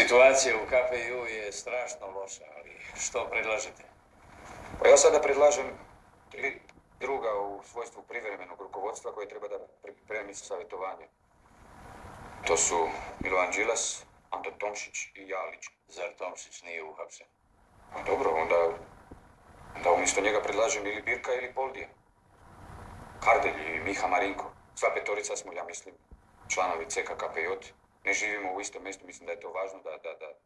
Situacija u KPU je strašno loša, ali što predlažete? Pa ja sada predlažem 3 druga u svojstvu privremenog rukovodstva koje treba da pripremi savjetovanje. To su Milovan Đilas, Anton Tomšić i ja lično. Zar Tomšić nije uhapšen? Pa dobro, onda umjesto njega predlažem ili Birka ili Poldija. Kardelj i Miha Marinko. Sva petorica smo, ja mislim, članovi CKKPJ. Ne živimo u istom mjestu, mislim da je to važno,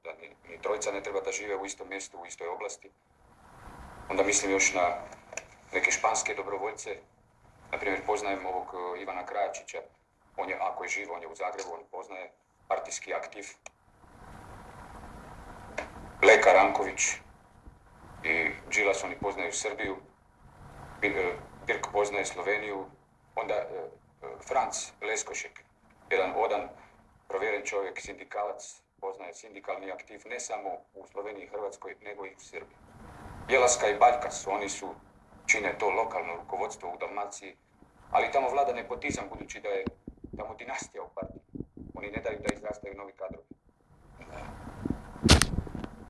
da ni trojica ne treba da žive u istom mjestu, u istoj oblasti. Onda mislim još na neke španske dobrovoljce. Naprimjer, poznajem ovog Ivana Krajačića. On je, ako je živ, on je u Zagrebu, on poznaje partijski aktiv. Leka Ranković i Đilas, oni poznaju Srbiju. Birko poznaje Sloveniju. Onda Franc Leskošek, jedan odan, provjeren čovjek, sindikalac, poznaje sindikalni aktiv ne samo u Sloveniji i Hrvatskoj, nego i u Srbiji. Jelaska i Baljkas, oni čine to lokalno rukovodstvo u Dalmaciji, ali tamo vlada nepotizam, budući da je tamo dinastija u partiji. Oni ne daju da izrastaju novi kadrovi.